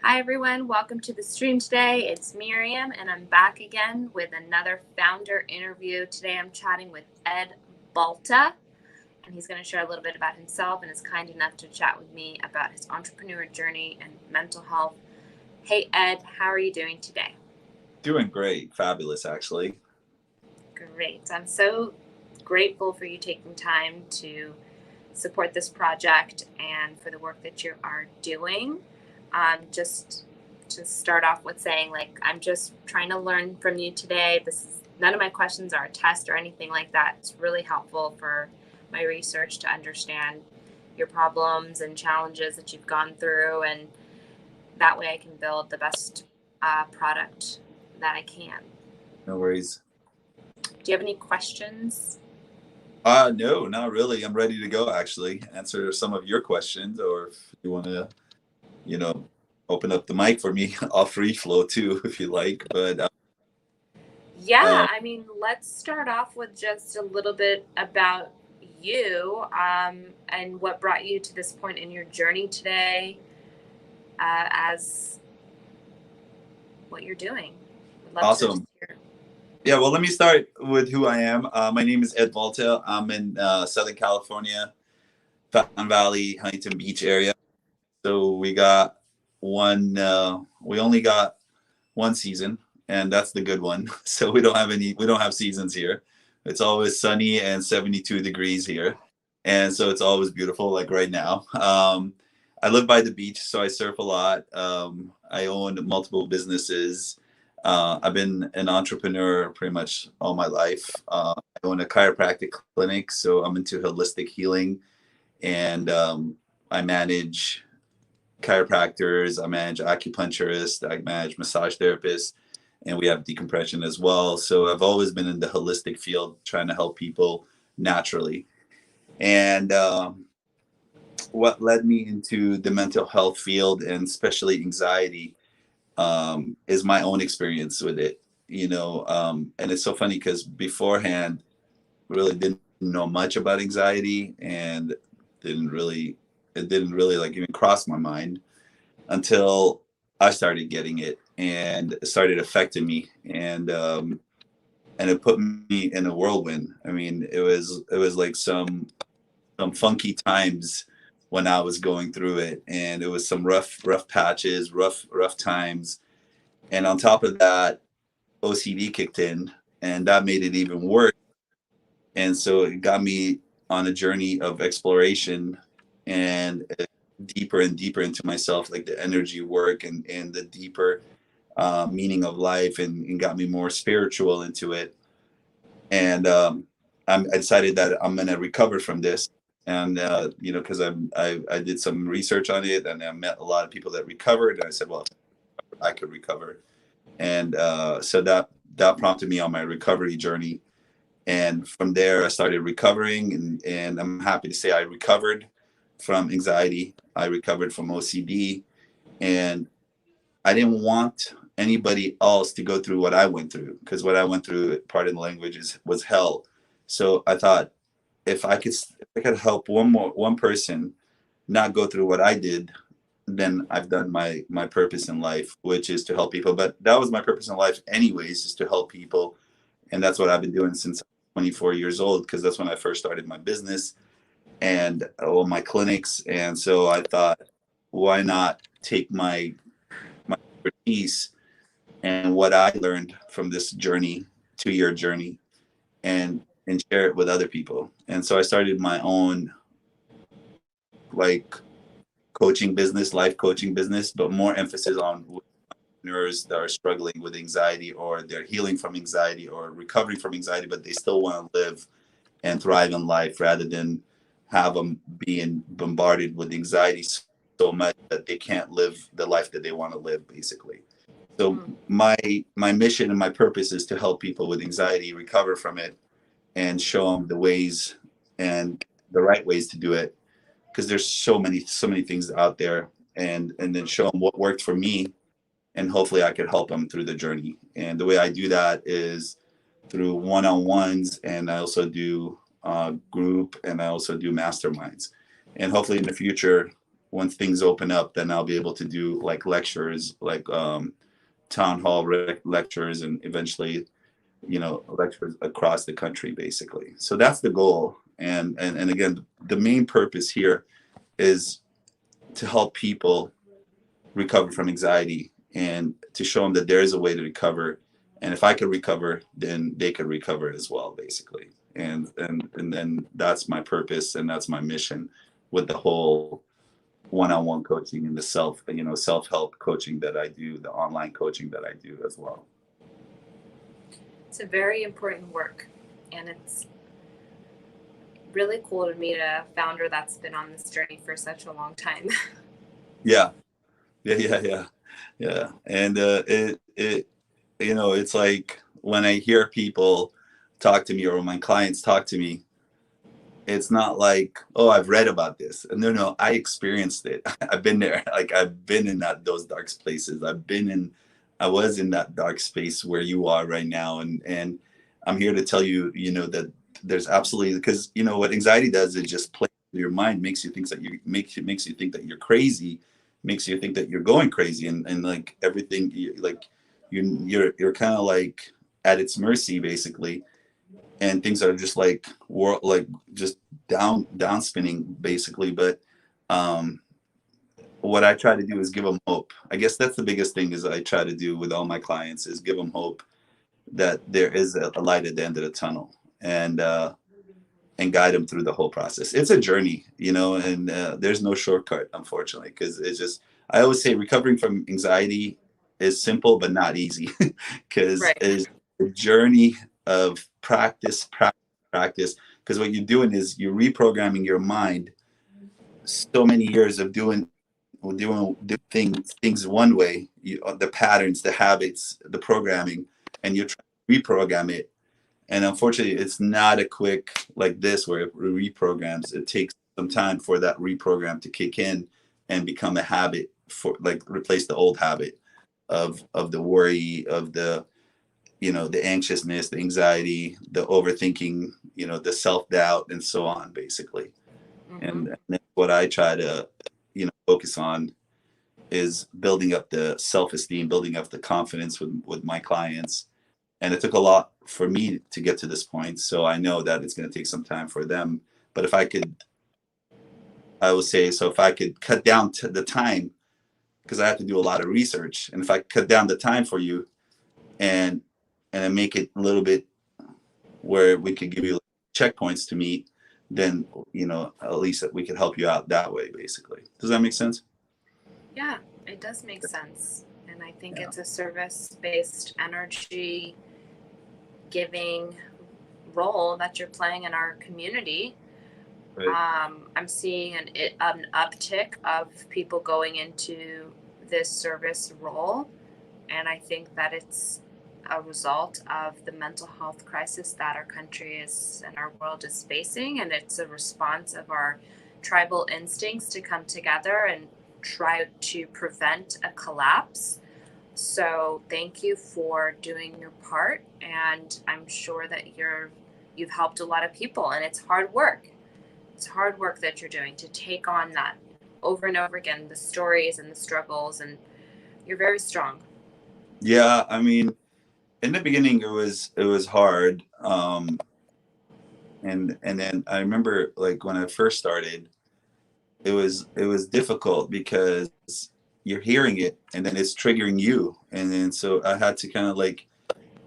Hi, everyone. Welcome to the stream today. It's Miriam, and I'm back again with another founder interview. Today, I'm chatting with Ed Balta, and he's going to share a little bit about himself and is kind enough to chat with me about his entrepreneur journey and mental health. Hey, Ed, how are you doing today? Doing great. Fabulous, actually. Great. I'm so grateful for you taking time to support this project and for the work that you are doing. Just to start off with saying, I'm just trying to learn from you today. None of my questions are a test or anything like that. It's really helpful for my research to understand your problems and challenges that you've gone through, and that way I can build the best product that I can. No worries. Do you have any questions? No, not really. I'm ready to go, actually. Answer some of your questions, or if you want to, you know, open up the mic for me, I'll free flow too, if you like. But Yeah, I mean, let's start off with just a little bit about you and what brought you to this point in your journey today as what you're doing. Would love to just awesome. hear. Yeah, well, let me start with who I am. My name is Ed Balta. I'm in Southern California, Fountain Valley, Huntington Beach area. So we only got one season, and that's the good one. So we don't have seasons here. It's always sunny and 72 degrees here. And so it's always beautiful, like right now. I live by the beach, so I surf a lot. I own multiple businesses. I've been an entrepreneur pretty much all my life. I own a chiropractic clinic, so I'm into holistic healing, and I manage chiropractors, I manage acupuncturists, I manage massage therapists, and we have decompression as well. So I've always been in the holistic field, trying to help people naturally. And what led me into the mental health field, and especially anxiety, is my own experience with it. And it's so funny because beforehand, really didn't know much about anxiety, and didn't really it didn't really like even cross my mind until I started getting it, and it started affecting me, and it put me in a whirlwind. I mean, it was like some funky times when I was going through it, and it was some rough patches, rough times, and on top of that, OCD kicked in, and that made it even worse. And so it got me on a journey of exploration, and deeper and deeper into myself, like the energy work, and the deeper meaning of life, and got me more spiritual into it. And I decided that I'm going to recover from this. And, because I did some research on it, and I met a lot of people that recovered. And I said, well, I could recover. And so that prompted me on my recovery journey. And from there, I started recovering. And I'm happy to say I recovered from anxiety. I recovered from OCD. And I didn't want anybody else to go through what I went through, because what I went through, pardon the language, was hell. So I thought, if I could help one person not go through what I did, then I've done my purpose in life, which is to help people. But that was my purpose in life anyways, is to help people. And that's what I've been doing since I'm 24 years old, because that's when I first started my business and all my clinics. And so I thought, why not take my expertise and what I learned from this journey, 2-year journey, and share it with other people. And so I started my own, like, coaching business, life coaching business, but more emphasis on entrepreneurs that are struggling with anxiety, or they're healing from anxiety, or recovering from anxiety, but they still want to live and thrive in life, rather than have them being bombarded with anxiety so much that they can't live the life that they want to live, basically. So Mm. my mission and my purpose is to help people with anxiety recover from it, and show them the ways, and the right ways to do it, because there's so many things out there, and then show them what worked for me, and hopefully I could help them through the journey. And the way I do that is through one-on-ones, and I also do group, and I also do masterminds. And hopefully in the future, once things open up, then I'll be able to do like lectures, like town hall lectures, and eventually, lectures across the country, basically. So that's the goal. And again, the main purpose here is to help people recover from anxiety and to show them that there is a way to recover. And if I could recover, then they could recover as well, basically. And then that's my purpose, and that's my mission with the whole one-on-one coaching and the self-help coaching that I do, the online coaching that I do as well. It's a very important work, and it's really cool to meet a founder that's been on this journey for such a long time. Yeah. And it's like when I hear people talk to me or when my clients talk to me, it's not like, oh, I've read about this. No, I experienced it. I've been there. Like I've been in those dark places. I was in that dark space where you are right now. And I'm here to tell you, that there's absolutely, because what anxiety does is just play with your mind, makes you think that makes you think that you're crazy, makes you think that you're going crazy, and like everything, you're kind of like at its mercy, basically. And things are just like just down spinning, basically. But what I try to do is give them hope. I guess that's the biggest thing is I try to do with all my clients is give them hope that there is a light at the end of the tunnel, and guide them through the whole process. It's a journey, and there's no shortcut, unfortunately, because it's just, I always say recovering from anxiety is simple but not easy, because Right. it's a journey of practice, because what you're doing is you're reprogramming your mind. So many years of doing things one way, the patterns, the habits, the programming, and you're trying to reprogram it. And unfortunately, it's not a quick like this where it reprograms. It takes some time for that reprogram to kick in and become a habit, for like replace the old habit of the worry, of the the anxiousness, the anxiety, the overthinking, the self-doubt, and so on, basically. Mm-hmm. And that's what I try to focus on, is building up the self-esteem, building up the confidence with my clients. And it took a lot for me to get to this point, so I know that it's going to take some time for them. But I would say, so if I could cut down to the time, because I have to do a lot of research, and if I cut down the time for you and then make it a little bit where we could give you checkpoints to meet, then at least we could help you out that way, basically. Does that make sense? Yeah, it does make sense. And I think it's a service-based, energy giving role that you're playing in our community. Right. I'm seeing an uptick of people going into this service role, and I think that it's a result of the mental health crisis that our country is and our world is facing, and it's a response of our tribal instincts to come together and try to prevent a collapse. So thank you for doing your part, and I'm sure that you've helped a lot of people, and it's hard work. It's hard work that you're doing to take on that over and over again, the stories and the struggles, and you're very strong. Yeah, I mean, in the beginning it was hard, and then I remember like when I first started, it was difficult because you're hearing it and then it's triggering you, and then so I had to kind of like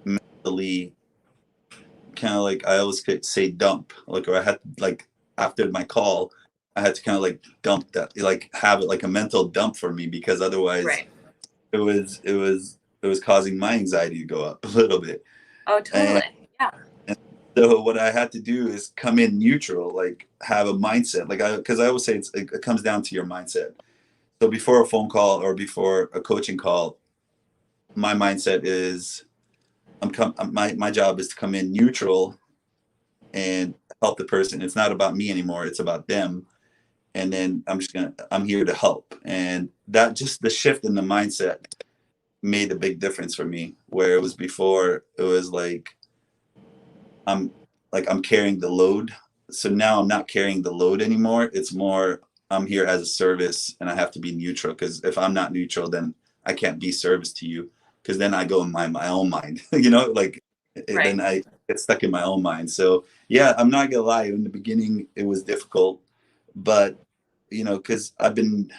mentally, kind of like I always could say dump, like, or I had like after my call I had to kind of like dump that, like have it like a mental dump for me, because otherwise Right. it was causing my anxiety to go up a little bit. Oh, totally. And so what I had to do is come in neutral, like have a mindset, like because I always say it comes down to your mindset. So before a phone call or before a coaching call, my mindset is my job is to come in neutral and help the person. It's not about me anymore, it's about them. And then I'm here to help. And that, just the shift in the mindset made a big difference for me, where it was before it was like I'm carrying the load. So now I'm not carrying the load anymore. It's more I'm here as a service and I have to be neutral, because if I'm not neutral, then I can't be service to you, because then I go in my own mind, like Right. then I get stuck in my own mind. So yeah, I'm not gonna lie. In the beginning, it was difficult, but because I've been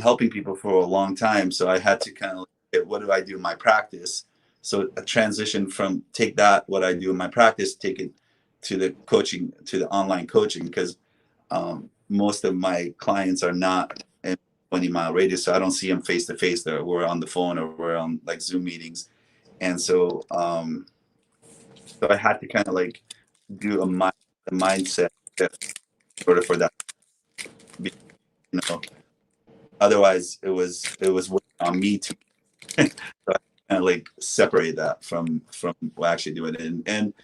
helping people for a long time, so I had to kind of look at what do I do in my practice. So a transition from take that what I do in my practice, take it to the coaching, to the online coaching, because most of my clients are not in 20-mile radius, so I don't see them face to face. We're on the phone or we're on like Zoom meetings, and so I had to kind of like do a mindset shift in order for that. You know, otherwise it was working on me to so I kind of like separate that from actually doing it, and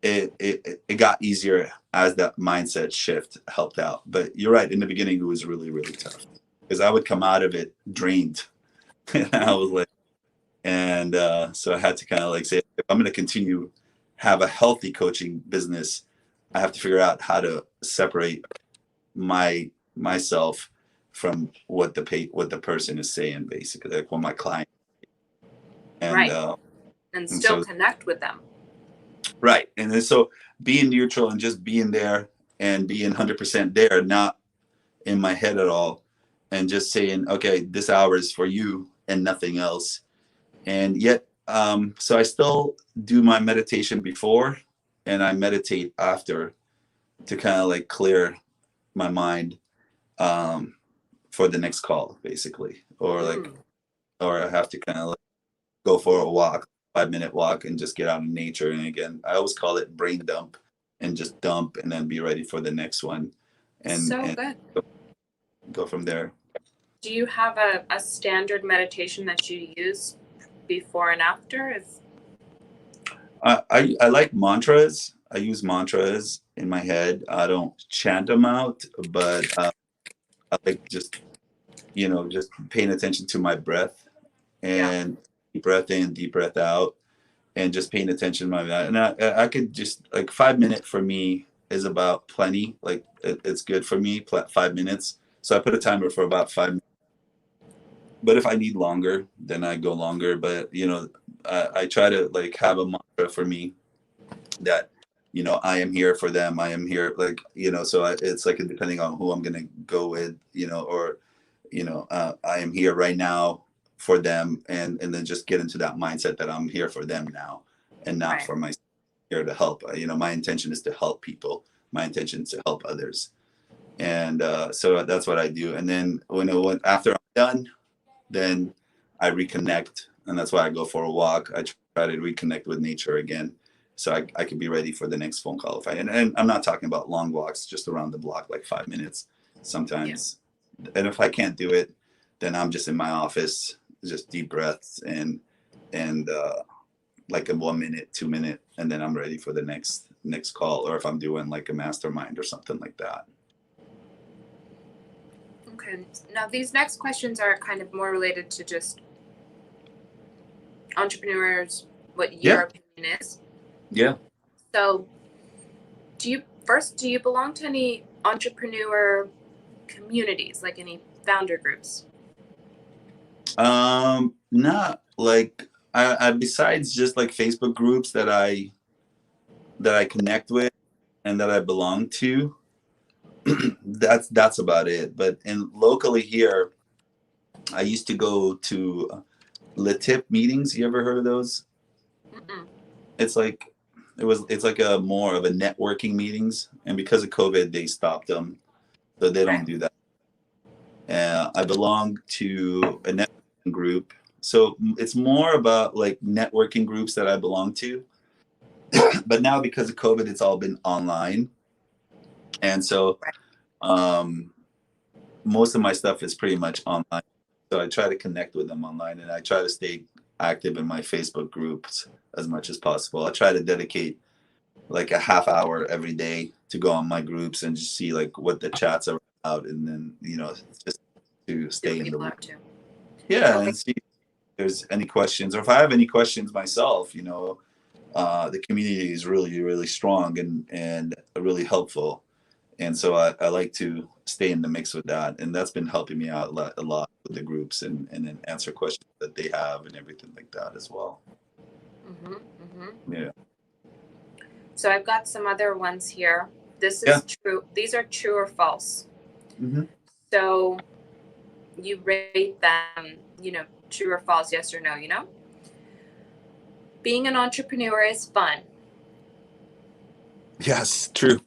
it got easier as that mindset shift helped out. But you're right, in the beginning it was really really tough, because I would come out of it drained. And I was like, and so I had to kind of like say, if I'm going to continue have a healthy coaching business, I have to figure out how to separate myself from what the person is saying, basically, like what my client. And Right. And and still so connect with them. right, and then so being neutral and just being there and being 100% there, not in my head at all, and just saying, okay, this hour is for you and nothing else. And yet, so I still do my meditation before and I meditate after, to kind of like clear my mind, um, for the next call, basically, or I have to kind of like go for a walk, 5 minute walk, and just get out in nature. And again, I always call it brain dump, and just dump and then be ready for the next one, and So and good. go from there. Do you have a standard meditation that you use before and after? I like mantras. I use mantras in my head. I don't chant them out, but I like just paying attention to my breath, Yeah. and deep breath in, deep breath out, and just paying attention to my, and I could just like 5 minutes for me is about plenty. Like it's good for me, 5 minutes. So I put a timer for about 5 minutes. But if I need longer, then I go longer. But I try to like have a mantra for me that I am here for them. I am here, like so it's like depending on who I'm gonna go with, or I am here right now for them, and then just get into that mindset that I'm here for them now, and not Right. for myself. Here to help. My intention is to help people. My intention is to help others, and so that's what I do. And then after I'm done, then I reconnect, and that's why I go for a walk. I try to reconnect with nature again, so I can be ready for the next phone call. And I'm not talking about long walks, just around the block, like 5 minutes Yeah. sometimes. And if I can't do it, then I'm just in my office, just deep breaths, and like a 1 minute, 2 minute, and then I'm ready for the next call. Or if I'm doing like a mastermind or something like that. Okay. Now these next questions are kind of more related to just entrepreneurs, what your Yeah, opinion is. yeah. So, do you belong to any entrepreneur communities, like any founder groups? Not like I besides just like Facebook groups that I connect with and that I belong to. That's about it. But in locally here, I used to go to Latip meetings. You ever heard of those? Mm-mm. It's like it's like a more of a networking meetings, and because of COVID, they stopped them, so they Okay. don't do that. I belong to a networking group, so it's more about like networking groups that I belong to. But now because of COVID, it's all been online, and so Right. um, most of my stuff is pretty much online. So I try to connect with them online, and I try to stay active in my Facebook groups as much as possible. I try to dedicate like a half hour every day to go on my groups and just see like what the chats are about, and then just to See stay what in the people are loop. up to. Yeah, Okay. and see if there's any questions, or if I have any questions myself. The community is really really strong and really helpful, And so I like to stay in the mix with that, and that's been helping me out a lot with the groups, and then answer questions that they have and everything like that as well. Mm-hmm, mm-hmm. Yeah. So I've got some other ones here. This is Yeah. true. These are true or false. Mm-hmm. So you rate them, true or false, yes or no, Being an entrepreneur is fun. Yes, true.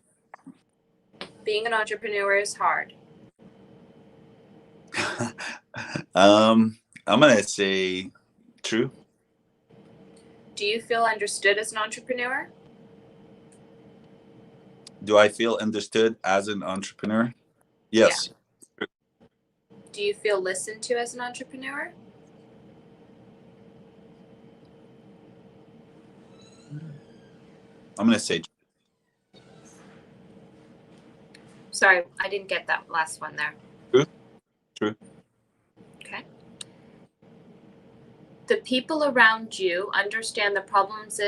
Being an entrepreneur is hard. I'm gonna say true. Do you feel understood as an entrepreneur? Do I feel understood as an entrepreneur? Yes. Yeah. Do you feel listened to as an entrepreneur? I'm gonna say true. Sorry, I didn't get that last one there. True. Okay. The people around you understand the problems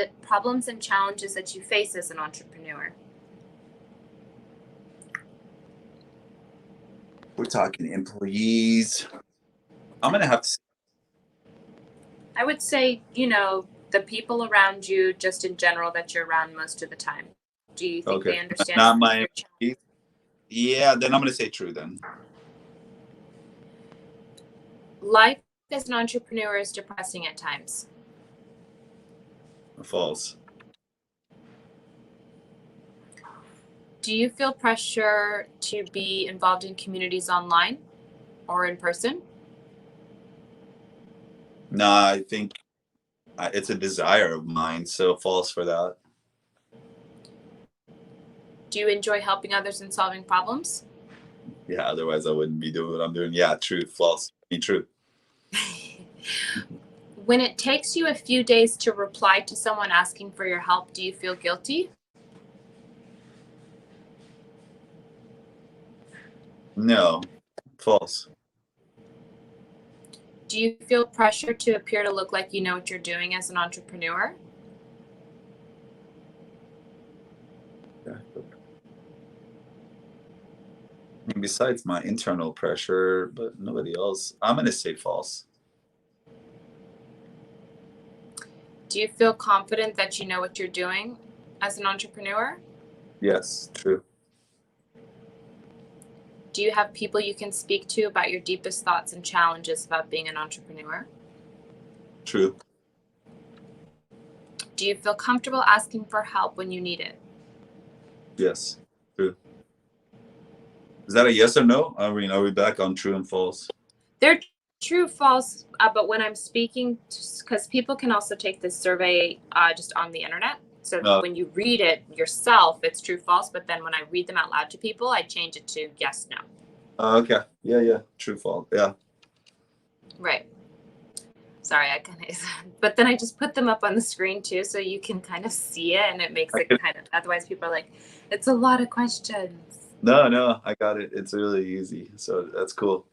and challenges that you face as an entrepreneur. We're talking employees. I'm gonna have to say, I would say, the people around you, just in general, that you're around most of the time. Do you think they understand? Not my employees. Yeah, then I'm gonna say true then. Life as an entrepreneur is depressing at times. False. Do you feel pressure to be involved in communities online or in person? No, I think it's a desire of mine, so false for that. Do you enjoy helping others and solving problems? Yeah, otherwise I wouldn't be doing what I'm doing. Yeah, true. False. True. When it takes you a few days to reply to someone asking for your help, do you feel guilty? No, false. Do you feel pressure to appear to look like you know what you're doing as an entrepreneur? Yeah. Besides my internal pressure, but nobody else. I'm gonna say false. Do you feel confident that you know what you're doing as an entrepreneur? Yes, true. Do you have people you can speak to about your deepest thoughts and challenges about being an entrepreneur? True. Do you feel comfortable asking for help when you need it? Yes, true. Is that a yes or no? I mean, are we back on true and false? They're true, false, but when I'm speaking, because people can also take this survey just on the internet. So when you read it yourself, it's true, false. But then when I read them out loud to people, I change it to yes, no. Okay. Yeah. True, false. Yeah. Right. Sorry, I kind of, but then I just put them up on the screen too, so you can kind of see it, and it makes it kind of, otherwise people are like, it's a lot of questions. No, I got it. It's really easy. So that's cool.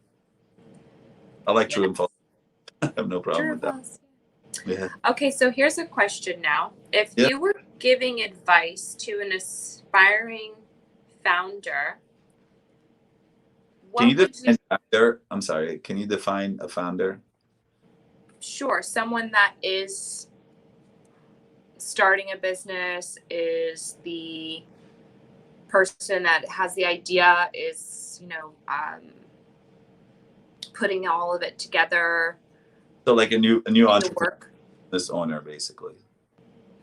I like true and false. I have no problem with that. False. Yeah. Okay, so here's a question now. If you were giving advice to an aspiring founder, Can you define founder? I'm sorry. Can you define a founder? Sure. Someone that is starting a business, is the person that has the idea, is, putting all of it together. So like a new entrepreneur, business owner, basically.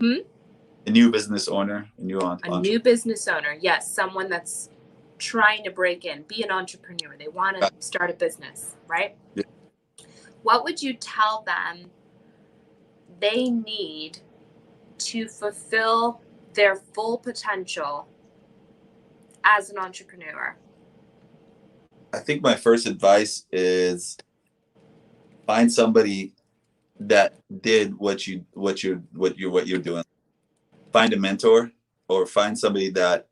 A new business owner, a new business owner. Yes, someone that's trying to break in, be an entrepreneur. They want to start a business, right? Yeah. What would you tell them they need to fulfill their full potential as an entrepreneur? I think my first advice is find somebody that did what you're doing. Find a mentor, or find somebody that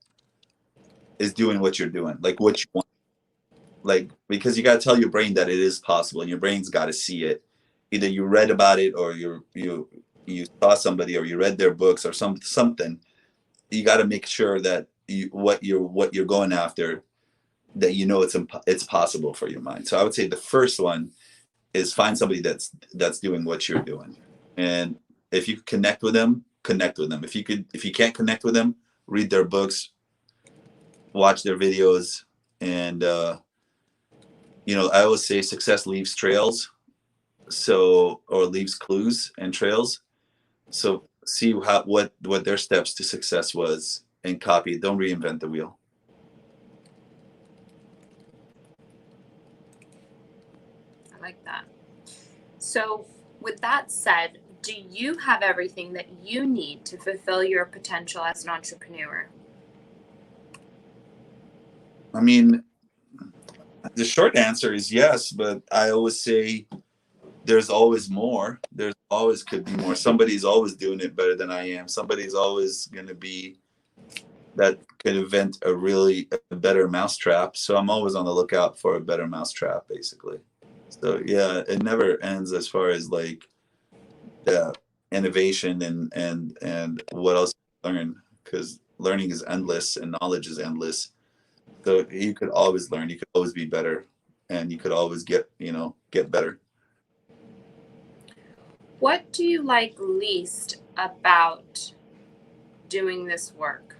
is doing what you're doing, like what you want. Like, because you got to tell your brain that it is possible, and your brain's got to see it. Either you read about it, or you saw somebody, or you read their books, or something. You got to make sure that what you're going after, that you know it's possible for your mind. So I would say the first one is find somebody that's doing what you're doing, and if you connect with them, connect with them. If you can't connect with them, read their books, watch their videos, and I always say success leaves trails, or leaves clues and trails. So see what their steps to success was and copy it. Don't reinvent the wheel. I like that. So, with that said, do you have everything that you need to fulfill your potential as an entrepreneur? I mean, the short answer is yes, but I always say there's always more. There's always could be more. Somebody's always doing it better than I am. Somebody's always going to be that could invent a better mousetrap. So I'm always on the lookout for a better mousetrap, basically. So yeah, it never ends as far as like the innovation and what else you learn, because learning is endless and knowledge is endless. So you could always learn, you could always be better, and you could always get better. What do you like least about doing this work?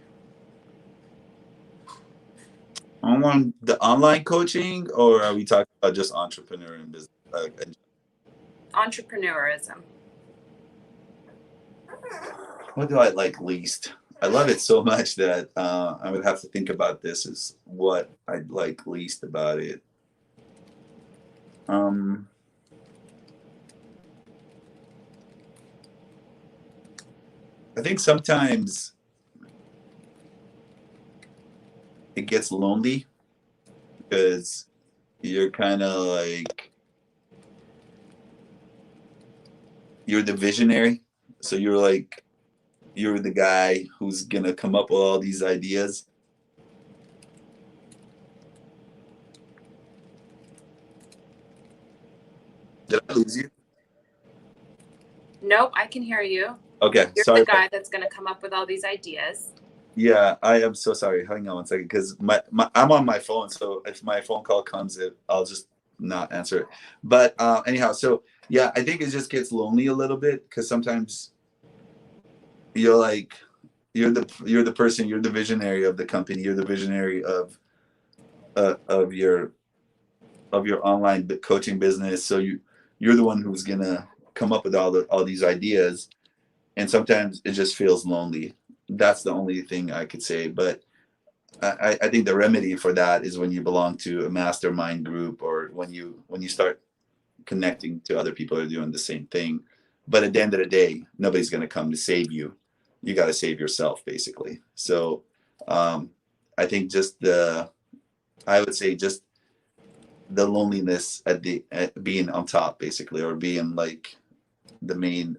On the online coaching, or are we talking about just entrepreneur and business? Entrepreneurism. What do I like least? I love it so much that I would have to think about this as what I like least about it. I think sometimes it gets lonely because you're kind of like you're the visionary, so you're the guy who's gonna come up with all these ideas. Did I lose you? Nope, I can hear you. Okay, You're sorry. the guy that's going to come up with all these ideas. Yeah, I am so sorry. Hang on one second, because I'm on my phone, so if my phone call comes, I'll just not answer it. But anyhow, so yeah, I think it just gets lonely a little bit because sometimes you're like you're the person, you're the visionary of the company, you're the visionary of your online coaching business. So you're the one who's gonna come up with all these ideas, and sometimes it just feels lonely. That's the only thing I could say. But I think the remedy for that is when you belong to a mastermind group, or when you start connecting to other people who are doing the same thing. But at the end of the day, nobody's going to come to save you. You got to save yourself, basically. So I think I would say just the loneliness at being on top, basically, or being like the main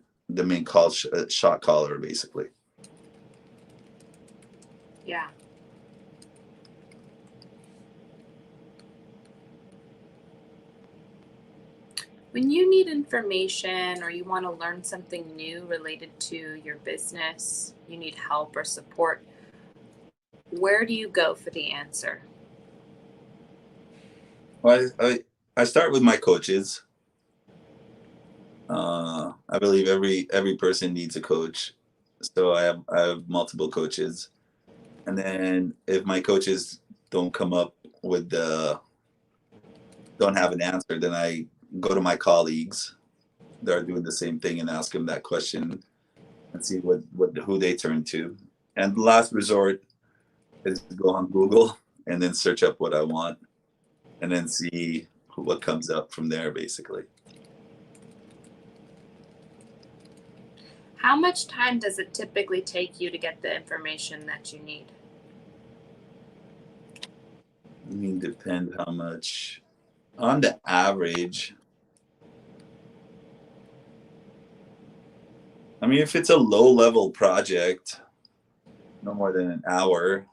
shot caller, basically. Yeah. When you need information or you want to learn something new related to your business, you need help or support, where do you go for the answer? Well, I start with my coaches. I believe every person needs a coach, so I have multiple coaches, and then if my coaches don't come up with don't have an answer, then I go to my colleagues that are doing the same thing and ask them that question and see who they turn to. And the last resort is to go on Google and then search up what I want, and then see what comes up from there, basically. How much time does it typically take you to get the information that you need? I mean, depend how much. On the average, I mean, if it's a low-level project, no more than an hour.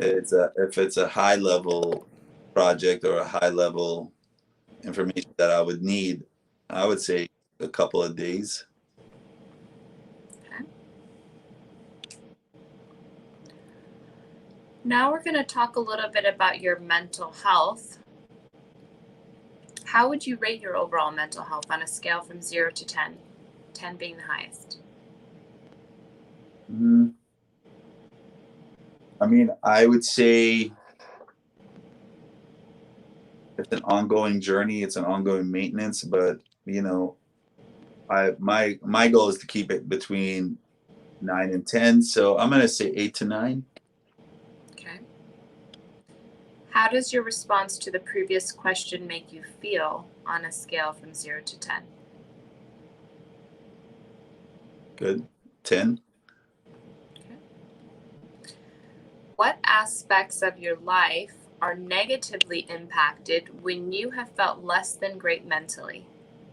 If it's a high-level project or a high-level information that I would need, I would say a couple of days. Okay. Now we're going to talk a little bit about your mental health. How would you rate your overall mental health on a scale from 0 to 10, 10 being the highest? I mean, I would say it's an ongoing journey. It's an ongoing maintenance, but you know, my goal is to keep it between 9 and 10. So I'm gonna say 8 to 9. Okay. How does your response to the previous question make you feel on a scale from 0 to 10? Good. 10. Okay. What aspects of your life are negatively impacted when you have felt less than great mentally?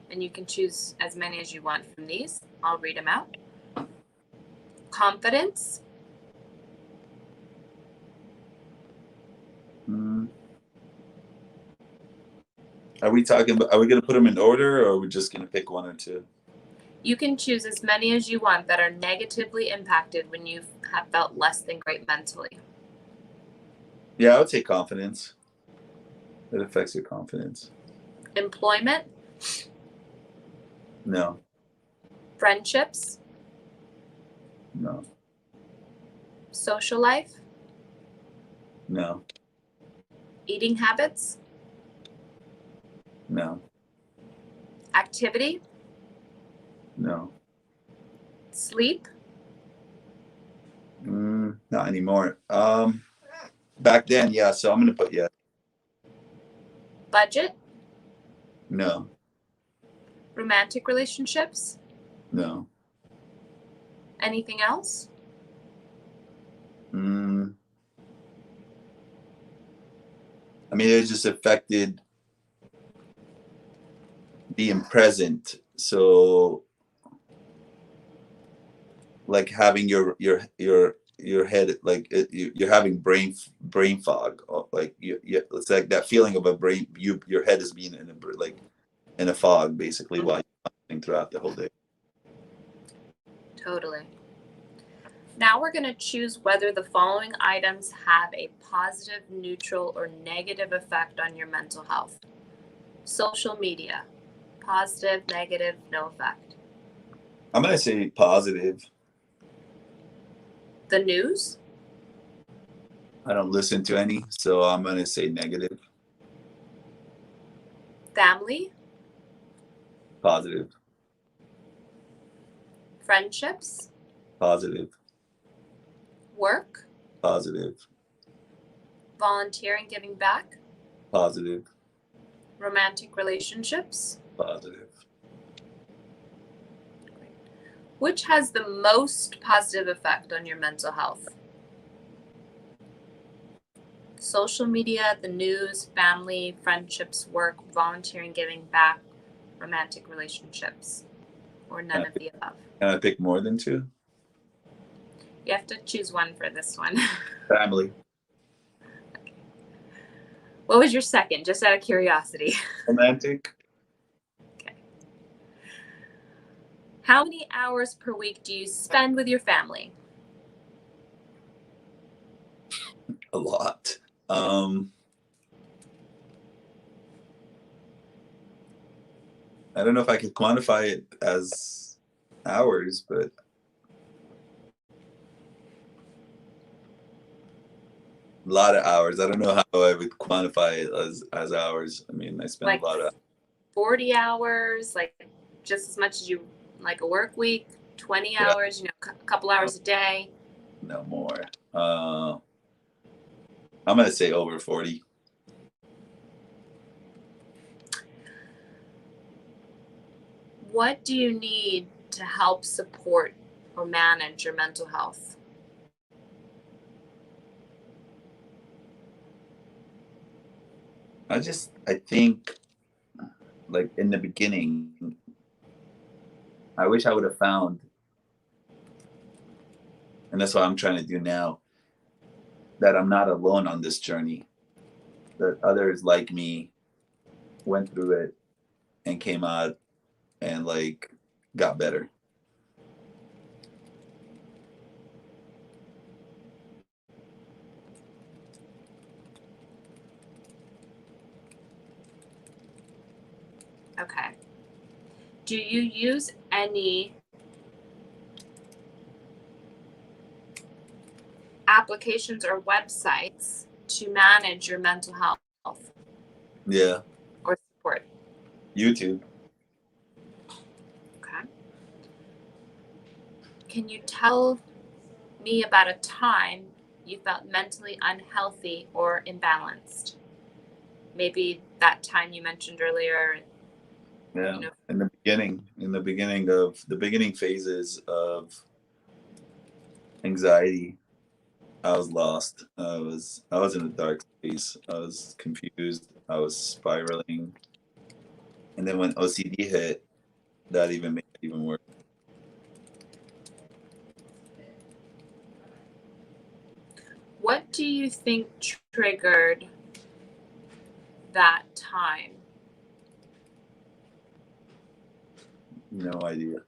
And you can choose as many as you want from these. I'll read them out. Confidence, Are we talking about, are we gonna put them in order, or are we just gonna pick one or two? you can choose as many as you want that are negatively impacted when you have felt less than great mentally. Yeah, I would say confidence. It affects your confidence. Employment, No, friendships, no, social life, no, eating habits, no, activity, no. sleep, Not anymore. Back then, yeah. So I'm gonna put yeah. budget, No, romantic relationships, no. anything else? I mean, it just affected being present. So, like having your head, like you're having brain fog. Or like it's like that feeling of a brain. Your head is being in a fog, basically, while you're functioning throughout the whole day. Totally. Now we're going to choose whether the following items have a positive, neutral, or negative effect on your mental health. Social media, positive, negative, no effect. I'm gonna say positive. The news, I don't listen to any, so I'm gonna say negative. family, Positive. friendships, Positive. work, Positive. volunteering, giving back, Positive. romantic relationships. Positive. Which has the most positive effect on your mental health? Social media, the news, family, friendships, work, volunteering, giving back, romantic relationships, or none of the above. Can I pick more than two? You have to choose one for this one. Family. Okay. What was your second, just out of curiosity? Romantic. Okay. How many hours per week do you spend with your family? A lot. I don't know if I could quantify it as hours, but a lot of hours. I don't know how I would quantify it as hours. I mean, I spend Like a lot of 40 hours, like just as much as you like a work week, 20 yeah, hours, a couple hours a day. no more. I'm gonna say over 40. What do you need to help support or manage your mental health? I think like in the beginning, I wish I would have found, and that's what I'm trying to do now, that I'm not alone on this journey, that others like me went through it and came out and like got better. do you use any applications or websites to manage your mental health Yeah. or support? YouTube. Okay. Can you tell me about a time you felt mentally unhealthy or imbalanced? Maybe that time you mentioned earlier, Yeah. you know. In the beginning phases of anxiety, I was lost. I was in a dark space. I was confused. I was spiraling. And then when OCD hit, that even made it even worse. What do you think triggered that time? No idea.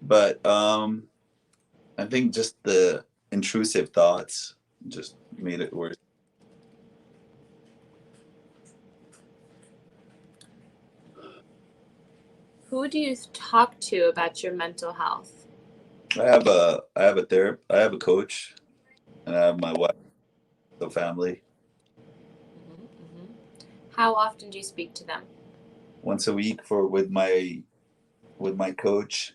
But I think just the intrusive thoughts just made it worse. Who do you talk to about your mental health? I have a therapist, I have a coach, and I have my wife, the family. Mhm, mhm. How often do you speak to them? Once a week with my coach,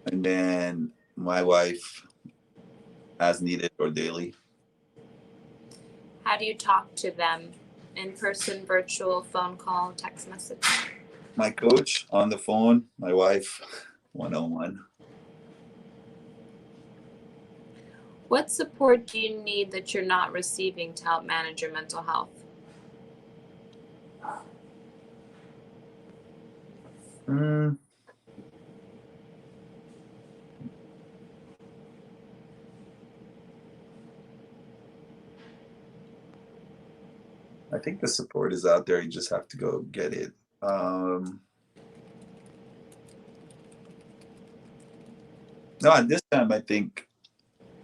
and then my wife as needed or daily. How do you talk to them? In person, virtual, phone call, text message? My coach on the phone, my wife 101. What support do you need that you're not receiving to help manage your mental health? Mm, I think the support is out there. You just have to go get it. No, at this time, I think,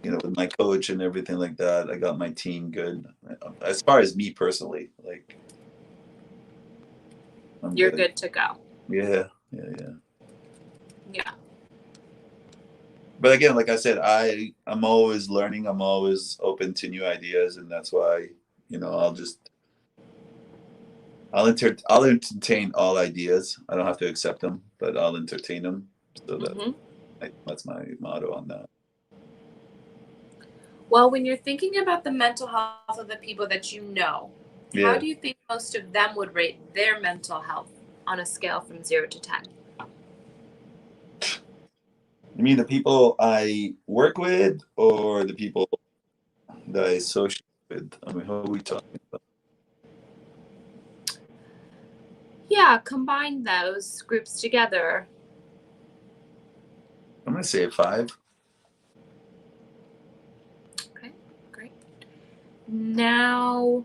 with my coach and everything like that, I got my team good. As far as me personally, like, I'm You're good. good to go. Yeah. Yeah. But again, like I said, I'm always learning. I'm always open to new ideas, and that's why, I'll entertain all ideas. I don't have to accept them, but I'll entertain them. So Hmm. that's my motto on that. Well, when you're thinking about the mental health of the people that you know, how Yeah. do you think most of them would rate their mental health on a scale from 0 to 10? You mean the people I work with or the people that I associate with? I mean, who are we talking about? Yeah, combine those groups together. I'm gonna say a 5. Okay, great. Now,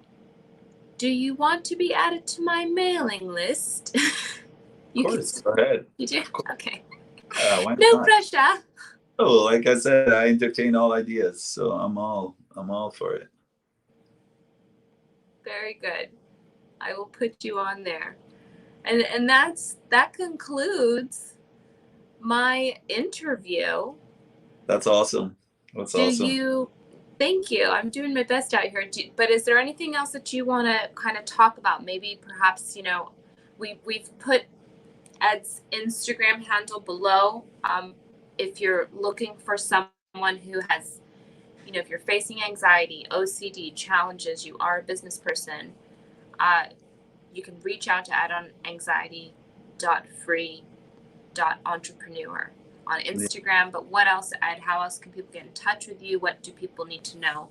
do you want to be added to my mailing list? Of course, go ahead. You do? Okay. Why No not? pressure. Oh, like I said, I entertain all ideas, so I'm all for it. Very good. I will put you on there. And that concludes my interview. That's awesome. That's Do awesome. you Thank you. I'm doing my best out here. But is there anything else that you want to kind of talk about? Maybe perhaps, we've put Ed's Instagram handle below. If you're looking for someone who has, if you're facing anxiety, OCD challenges, you are a business person, you can reach out to Ed on anxiety.free.entrepreneur on Yeah. Instagram. But what else, Ed? How else can people get in touch with you? What do people need to know?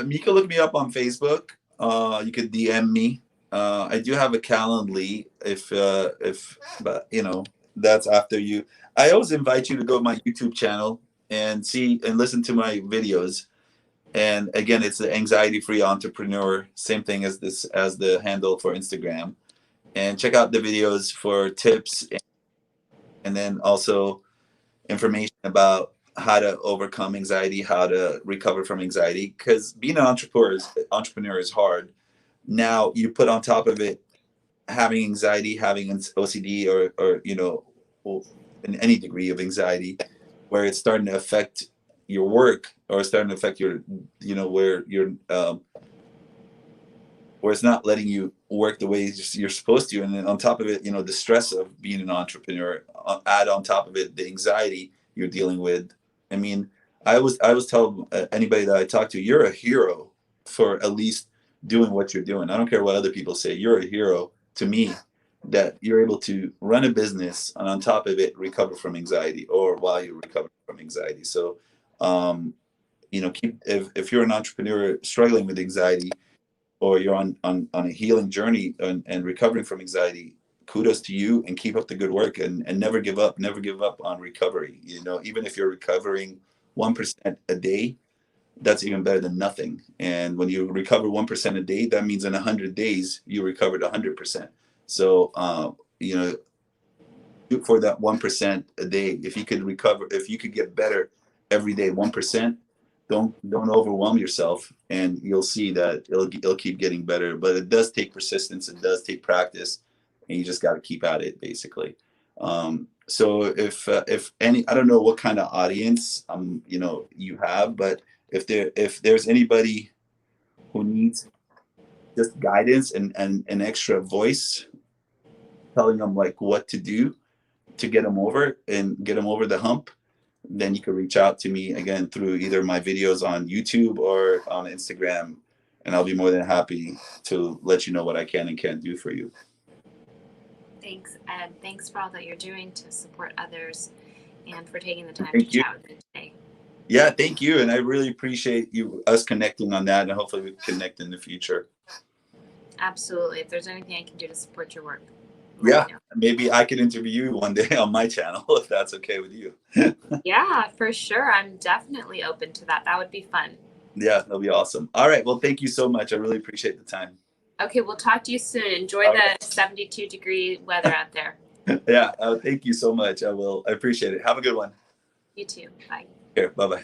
You can look me up on Facebook. You could DM me. I do have a Calendly but that's after you. I always invite you to go to my YouTube channel and see and listen to my videos. And again, it's the anxiety free entrepreneur, same thing as the handle for Instagram. And check out the videos for tips and then also information about how to overcome anxiety, how to recover from anxiety. Because being an entrepreneur is hard. Now you put on top of it having anxiety, having OCD, or in any degree of anxiety, where it's starting to affect your work, or starting to affect your, where you're, where it's not letting you work the way you're supposed to. And then on top of it, the stress of being an entrepreneur, add on top of it the anxiety you're dealing with. I mean, I was telling anybody that I talk to, you're a hero for at least doing what you're doing. I don't care what other people say. You're a hero to me, that you're able to run a business and on top of it recover from anxiety, or while you recover from anxiety. So, keep, if you're an entrepreneur struggling with anxiety, or you're on a healing journey and recovering from anxiety, kudos to you, and keep up the good work, and never give up. Never give up on recovery. Even if you're recovering 1% a day, that's even better than nothing. And when you recover 1% a day, that means in 100 days you recovered 100%. So shoot for that 1% a day. If you could get better every day, 1%. Don't overwhelm yourself, and you'll see that it'll keep getting better. But it does take persistence. It does take practice, and you just got to keep at it, basically. So if any, I don't know what kind of audience you have, but if there's anybody who needs just guidance and an extra voice telling them like what to do to get them over and get them over the hump, then you can reach out to me again through either my videos on YouTube or on Instagram, and I'll be more than happy to let you know what I can and can't do for you. Thanks, Ed. Thanks for all that you're doing to support others, and for taking the time Thank to you. chat with me today. Yeah, thank you. And I really appreciate us connecting on that, and hopefully we connect in the future. Absolutely. If there's anything I can do to support your work, yeah, maybe I could interview you one day on my channel, if that's okay with you. Yeah, for sure. I'm definitely open to that. That would be fun. Yeah, that'll be awesome. All right. Well, thank you so much. I really appreciate the time. Okay, we'll talk to you soon. Enjoy the 72-degree weather out there. Yeah, thank you so much. I will. I appreciate it. Have a good one. You too. Bye. Here, bye-bye.